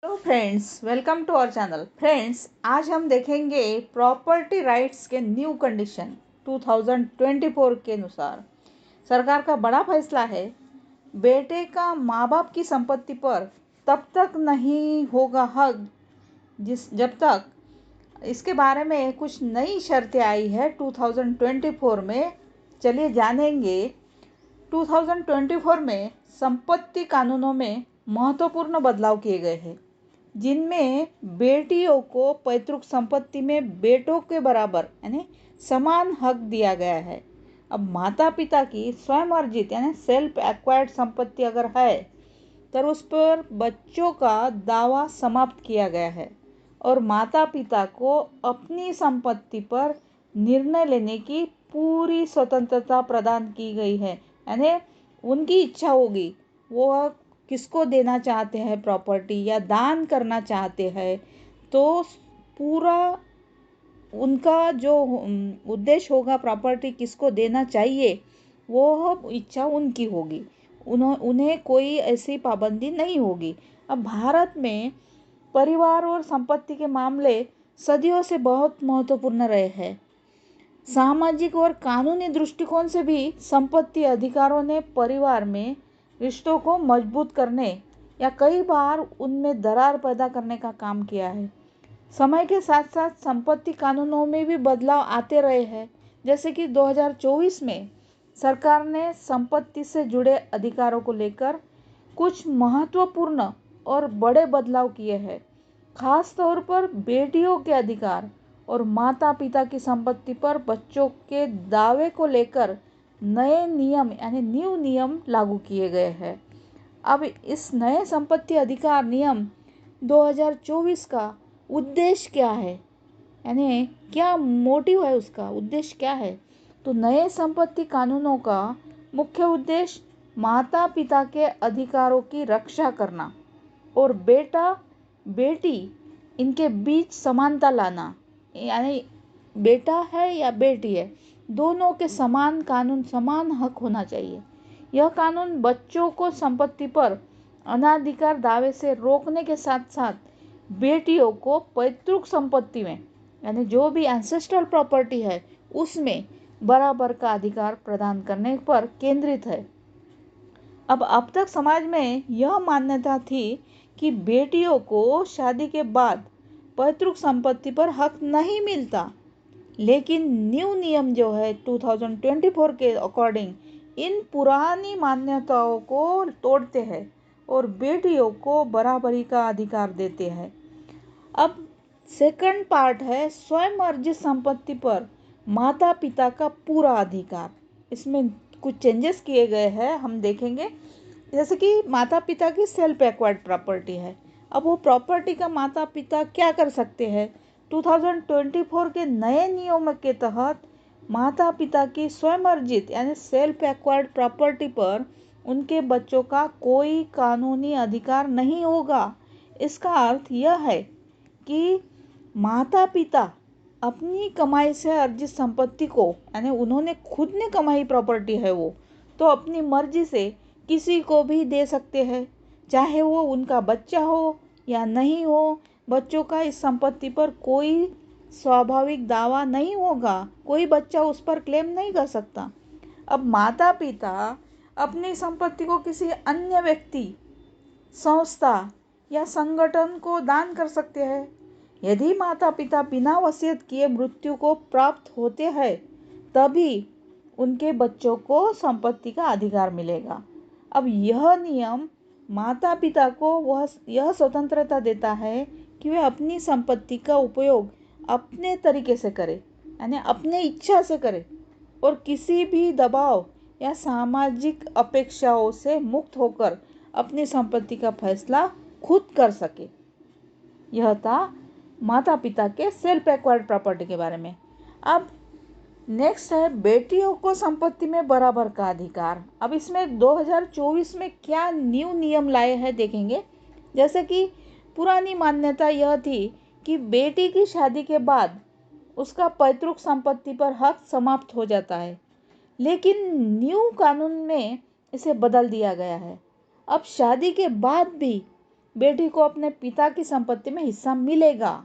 Hello friends, welcome to our channel. Friends, आज हम देखेंगे प्रॉपर्टी राइट्स के न्यू कंडीशन 2024 के अनुसार सरकार का बड़ा फैसला है। बेटे का माँ बाप की संपत्ति पर तब तक नहीं होगा हक जब तक इसके बारे में कुछ नई शर्तें आई है 2024 में। चलिए जानेंगे। 2024 में संपत्ति कानूनों में महत्वपूर्ण बदलाव किए गए हैं, जिनमें बेटियों को पैतृक संपत्ति में बेटों के बराबर यानी समान हक दिया गया है। अब माता पिता की स्वयं अर्जित यानी सेल्फ एक्वायर्ड संपत्ति अगर है तो उस पर बच्चों का दावा समाप्त किया गया है और माता पिता को अपनी संपत्ति पर निर्णय लेने की पूरी स्वतंत्रता प्रदान की गई है। यानी उनकी इच्छा होगी, वो किसको देना चाहते हैं प्रॉपर्टी या दान करना चाहते हैं, तो पूरा उनका जो उद्देश्य होगा प्रॉपर्टी किसको देना चाहिए, वो इच्छा उनकी होगी। उन्हें कोई ऐसी पाबंदी नहीं होगी। अब भारत में परिवार और संपत्ति के मामले सदियों से बहुत महत्वपूर्ण रहे हैं। सामाजिक और कानूनी दृष्टिकोण से भी संपत्ति अधिकारों ने परिवार में रिश्तों को मजबूत करने या कई बार उनमें दरार पैदा करने का काम किया है। समय के साथ साथ संपत्ति कानूनों में भी बदलाव आते रहे हैं। जैसे कि 2024 में सरकार ने संपत्ति से जुड़े अधिकारों को लेकर कुछ महत्वपूर्ण और बड़े बदलाव किए हैं। खास तौर पर बेटियों के अधिकार और माता पिता की संपत्ति पर बच्चों के दावे को लेकर नए नियम यानी न्यू नियम लागू किए गए हैं। अब इस नए संपत्ति अधिकार नियम 2024 का उद्देश्य क्या है, यानी क्या मोटिव है, उसका उद्देश्य क्या है? तो नए संपत्ति कानूनों का मुख्य उद्देश्य माता पिता के अधिकारों की रक्षा करना और बेटा बेटी इनके बीच समानता लाना। यानी बेटा है या बेटी है, दोनों के समान कानून समान हक होना चाहिए। यह कानून बच्चों को संपत्ति पर अनाधिकार दावे से रोकने के साथ साथ बेटियों को पैतृक संपत्ति में यानी जो भी एंसेस्ट्रल प्रॉपर्टी है उसमें बराबर का अधिकार प्रदान करने पर केंद्रित है। अब तक समाज में यह मान्यता थी कि बेटियों को शादी के बाद पैतृक संपत्ति पर हक नहीं मिलता, लेकिन न्यू नियम जो है 2024 के अकॉर्डिंग इन पुरानी मान्यताओं को तोड़ते हैं और बेटियों को बराबरी का अधिकार देते हैं। अब सेकंड पार्ट है स्वयं अर्जित संपत्ति पर माता पिता का पूरा अधिकार। इसमें कुछ चेंजेस किए गए हैं, हम देखेंगे। जैसे कि माता पिता की सेल्फ एक्वायर्ड प्रॉपर्टी है, अब वो प्रॉपर्टी का माता पिता क्या कर सकते हैं? 2024 के नए नियम के तहत माता पिता की स्वयं अर्जित यानी सेल्फ एक्वायर्ड प्रॉपर्टी पर उनके बच्चों का कोई कानूनी अधिकार नहीं होगा। इसका अर्थ यह है कि माता पिता अपनी कमाई से अर्जित संपत्ति को यानी उन्होंने खुद ने कमाई प्रॉपर्टी है वो तो अपनी मर्जी से किसी को भी दे सकते हैं, चाहे वो उनका बच्चा हो या नहीं हो। बच्चों का इस संपत्ति पर कोई स्वाभाविक दावा नहीं होगा, कोई बच्चा उस पर क्लेम नहीं कर सकता। अब माता पिता अपनी संपत्ति को किसी अन्य व्यक्ति, संस्था या संगठन को दान कर सकते हैं। यदि माता पिता बिना वसीयत किए मृत्यु को प्राप्त होते हैं तभी उनके बच्चों को संपत्ति का अधिकार मिलेगा। अब यह नियम माता पिता को यह स्वतंत्रता देता है कि वे अपनी संपत्ति का उपयोग अपने तरीके से करें यानी अपने इच्छा से करें और किसी भी दबाव या सामाजिक अपेक्षाओं से मुक्त होकर अपनी संपत्ति का फैसला खुद कर सके। यह था माता पिता के सेल्फ एक्वायर्ड प्रॉपर्टी के बारे में। अब नेक्स्ट है बेटियों को संपत्ति में बराबर का अधिकार। अब इसमें 2024 में क्या न्यू नियम लाए हैं देखेंगे। जैसे कि पुरानी मान्यता यह थी कि बेटी की शादी के बाद उसका पैतृक संपत्ति पर हक समाप्त हो जाता है, लेकिन न्यू कानून में इसे बदल दिया गया है। अब शादी के बाद भी बेटी को अपने पिता की संपत्ति में हिस्सा मिलेगा।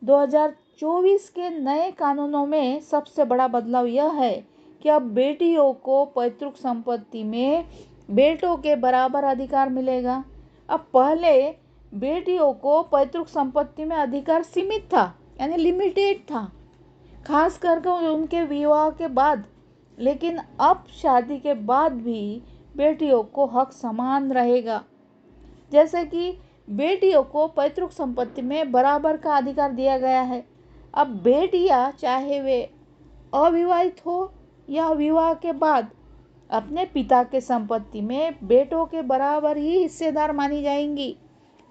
2024 के नए कानूनों में सबसे बड़ा बदलाव यह है कि अब बेटियों को पैतृक संपत्ति में बेटों के बराबर अधिकार मिलेगा। अब पहले बेटियों को पैतृक संपत्ति में अधिकार सीमित था, यानी लिमिटेड था, खास करके उनके विवाह के बाद। लेकिन अब शादी के बाद भी बेटियों को हक समान रहेगा। जैसे कि बेटियों को पैतृक संपत्ति में बराबर का अधिकार दिया गया है। अब बेटियां चाहे वे अविवाहित हो या विवाह के बाद अपने पिता के संपत्ति में बेटों के बराबर ही हिस्सेदार मानी जाएंगी,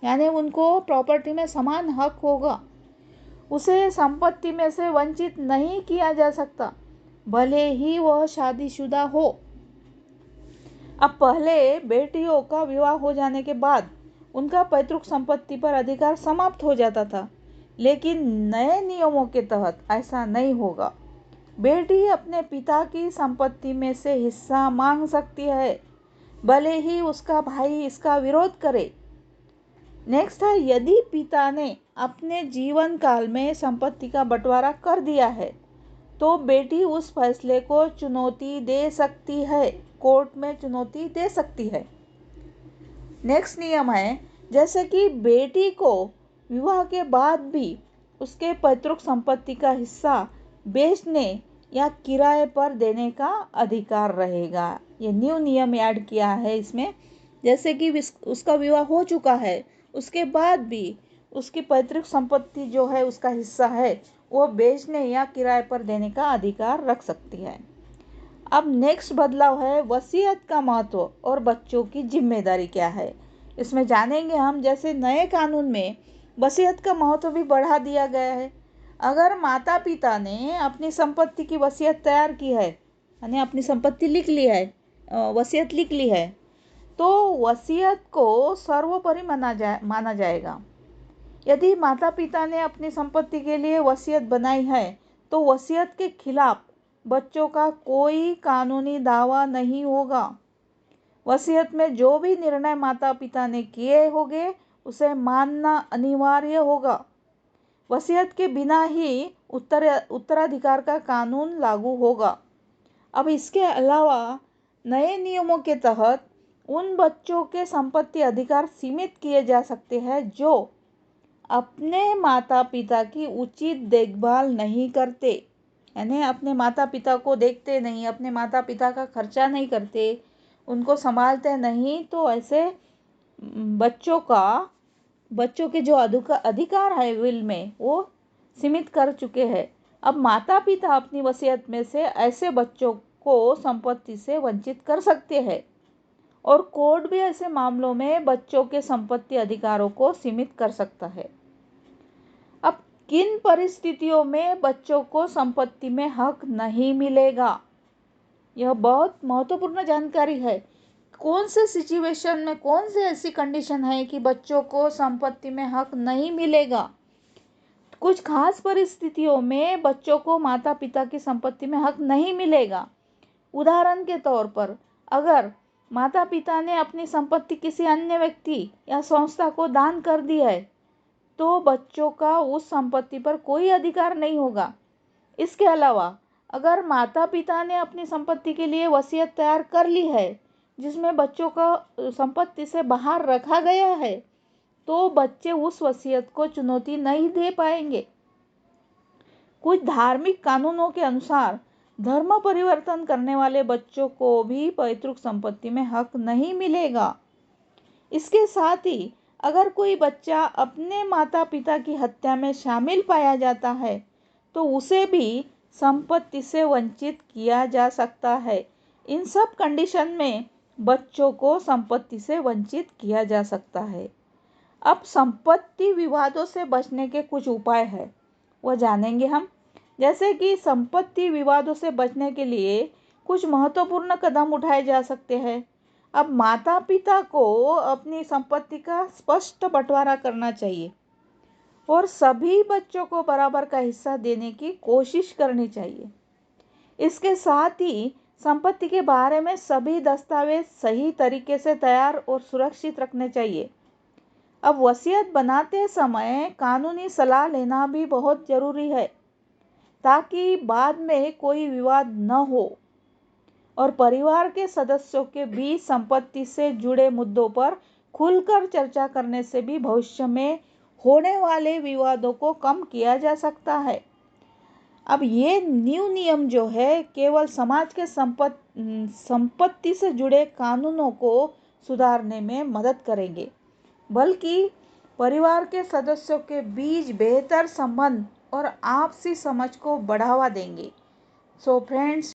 यानी उनको प्रॉपर्टी में समान हक होगा। उसे संपत्ति में से वंचित नहीं किया जा सकता, भले ही वह शादीशुदा हो। अब पहले बेटियों का विवाह हो जाने के बाद उनका पैतृक संपत्ति पर अधिकार समाप्त हो जाता था, लेकिन नए नियमों के तहत ऐसा नहीं होगा। बेटी अपने पिता की संपत्ति में से हिस्सा मांग सकती है, भले ही उसका भाई इसका विरोध करे। नेक्स्ट है, यदि पिता ने अपने जीवन काल में संपत्ति का बंटवारा कर दिया है तो बेटी उस फैसले को चुनौती दे सकती है, कोर्ट में चुनौती दे सकती है। नेक्स्ट नियम है, जैसे कि बेटी को विवाह के बाद भी उसके पैतृक संपत्ति का हिस्सा बेचने या किराए पर देने का अधिकार रहेगा। ये न्यू नियम ऐड किया है इसमें। जैसे कि उसका विवाह हो चुका है, उसके बाद भी उसकी पैतृक संपत्ति जो है, उसका हिस्सा है, वो बेचने या किराए पर देने का अधिकार रख सकती है। अब नेक्स्ट बदलाव है वसीयत का महत्व और बच्चों की जिम्मेदारी क्या है, इसमें जानेंगे हम। जैसे नए कानून में वसीयत का महत्व भी बढ़ा दिया गया है। अगर माता पिता ने अपनी संपत्ति की वसीयत तैयार की है, यानी अपनी संपत्ति लिख ली है, वसीयत लिख ली है, तो वसीयत को सर्वोपरि माना जाएगा। यदि माता पिता ने अपनी संपत्ति के लिए वसीयत बनाई है तो वसीयत के खिलाफ बच्चों का कोई कानूनी दावा नहीं होगा। वसीयत में जो भी निर्णय माता पिता ने किए होंगे उसे मानना अनिवार्य होगा। वसीयत के बिना ही उत्तराधिकार का कानून लागू होगा। अब इसके अलावा नए नियमों के तहत उन बच्चों के संपत्ति अधिकार सीमित किए जा सकते हैं जो अपने माता पिता की उचित देखभाल नहीं करते, यानी अपने माता पिता को देखते नहीं, अपने माता पिता का खर्चा नहीं करते, उनको संभालते नहीं, तो ऐसे बच्चों के जो अधिकार है विल में, वो सीमित कर चुके हैं। अब माता पिता अपनी वसीयत में से ऐसे बच्चों को संपत्ति से वंचित कर सकते हैं और कोर्ट भी ऐसे मामलों में बच्चों के संपत्ति अधिकारों को सीमित कर सकता है। अब किन परिस्थितियों में बच्चों को संपत्ति में हक नहीं मिलेगा, यह बहुत महत्वपूर्ण जानकारी है। कौन से सिचुएशन में, कौन से ऐसी कंडीशन है कि बच्चों को संपत्ति में हक नहीं मिलेगा। कुछ खास परिस्थितियों में बच्चों को माता पिता की संपत्ति में हक नहीं मिलेगा। उदाहरण के तौर पर, अगर माता पिता ने अपनी संपत्ति किसी अन्य व्यक्ति या संस्था को दान कर दी है तो बच्चों का उस संपत्ति पर कोई अधिकार नहीं होगा। इसके अलावा अगर माता पिता ने अपनी संपत्ति के लिए वसीयत तैयार कर ली है जिसमें बच्चों का संपत्ति से बाहर रखा गया है तो बच्चे उस वसीयत को चुनौती नहीं दे पाएंगे। कुछ धार्मिक कानूनों के अनुसार धर्म परिवर्तन करने वाले बच्चों को भी पैतृक संपत्ति में हक नहीं मिलेगा। इसके साथ ही अगर कोई बच्चा अपने माता पिता की हत्या में शामिल पाया जाता है तो उसे भी संपत्ति से वंचित किया जा सकता है। इन सब कंडीशन में बच्चों को संपत्ति से वंचित किया जा सकता है। अब संपत्ति विवादों से बचने के कुछ उपाय हैं, वह जानेंगे हम। जैसे कि संपत्ति विवादों से बचने के लिए कुछ महत्वपूर्ण कदम उठाए जा सकते हैं। अब माता पिता को अपनी संपत्ति का स्पष्ट बंटवारा करना चाहिए और सभी बच्चों को बराबर का हिस्सा देने की कोशिश करनी चाहिए। इसके साथ ही संपत्ति के बारे में सभी दस्तावेज सही तरीके से तैयार और सुरक्षित रखने चाहिए। अब वसीयत बनाते समय कानूनी सलाह लेना भी बहुत ज़रूरी है ताकि बाद में कोई विवाद न हो और परिवार के सदस्यों के बीच संपत्ति से जुड़े मुद्दों पर खुलकर चर्चा करने से भी भविष्य में होने वाले विवादों को कम किया जा सकता है। अब ये न्यू नियम जो है केवल समाज के संपत्ति से जुड़े कानूनों को सुधारने में मदद करेंगे, बल्कि परिवार के सदस्यों के बीच बेहतर संबंध और आपसी समझ को बढ़ावा देंगे। So friends,